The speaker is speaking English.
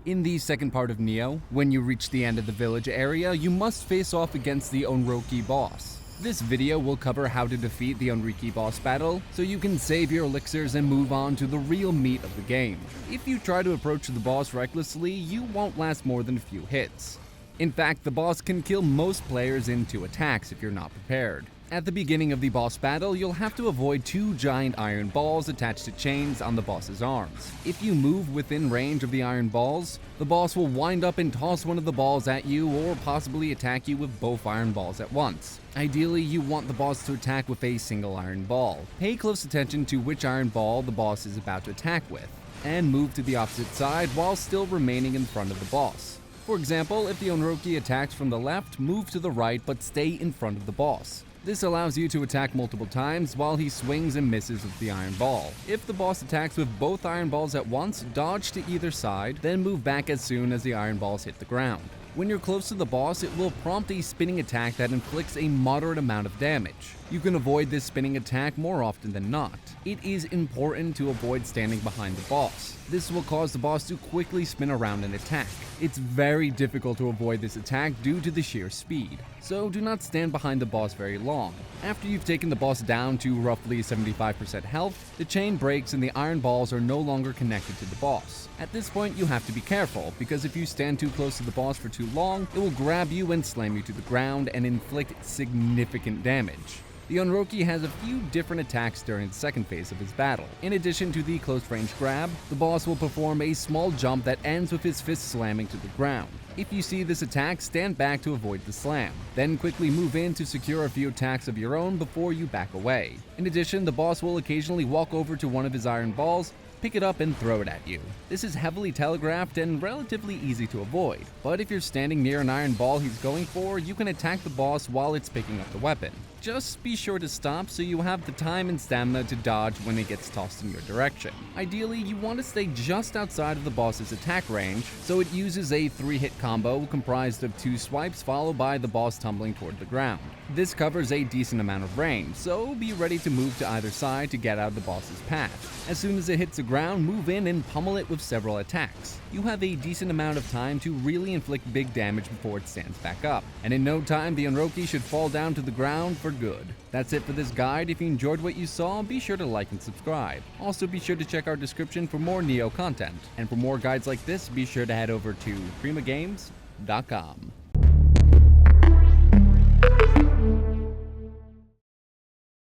In the second part of Nioh, when you reach the end of the village area, you must face off against the Onryoki boss. This video will cover how to defeat the Onryoki boss battle, so you can save your elixirs and move on to the real meat of the game. If you try to approach the boss recklessly, you won't last more than a few hits. In fact, the boss can kill most players in 2 attacks if you're not prepared. At the beginning of the boss battle, you'll have to avoid 2 giant iron balls attached to chains on the boss's arms. If you move within range of the iron balls, the boss will wind up and toss one of the balls at you or possibly attack you with both iron balls at once. Ideally, you want the boss to attack with a single iron ball. Pay close attention to which iron ball the boss is about to attack with, and move to the opposite side while still remaining in front of the boss. For example, if the Onryoki attacks from the left, move to the right but stay in front of the boss. This allows you to attack multiple times while he swings and misses with the iron ball. If the boss attacks with both iron balls at once, dodge to either side, then move back as soon as the iron balls hit the ground. When you're close to the boss, it will prompt a spinning attack that inflicts a moderate amount of damage. You can avoid this spinning attack more often than not. It is important to avoid standing behind the boss. This will cause the boss to quickly spin around and attack. It's very difficult to avoid this attack due to the sheer speed, so do not stand behind the boss very long. After you've taken the boss down to roughly 75% health, the chain breaks and the iron balls are no longer connected to the boss. At this point, you have to be careful, because if you stand too close to the boss for too long, it will grab you and slam you to the ground and inflict significant damage. The Onryoki has a few different attacks during the second phase of his battle. In addition to the close-range grab, the boss will perform a small jump that ends with his fist slamming to the ground. If you see this attack, stand back to avoid the slam. Then quickly move in to secure a few attacks of your own before you back away. In addition, the boss will occasionally walk over to one of his iron balls, pick it up and throw it at you. This is heavily telegraphed and relatively easy to avoid, but if you're standing near an iron ball he's going for, you can attack the boss while it's picking up the weapon. Just be sure to stop so you have the time and stamina to dodge when it gets tossed in your direction. Ideally, you want to stay just outside of the boss's attack range, so it uses a 3-hit combo comprised of 2 swipes followed by the boss tumbling toward the ground. This covers a decent amount of range, so be ready to move to either side to get out of the boss's path. As soon as it hits the ground, move in and pummel it with several attacks. You have a decent amount of time to really inflict big damage before it stands back up, and in no time the Onryoki should fall down to the ground for good. That's it for this guide. If you enjoyed what you saw, be sure to like and subscribe. Also be sure to check our description for more Nioh content, and for more guides like this, be sure to head over to primagames.com.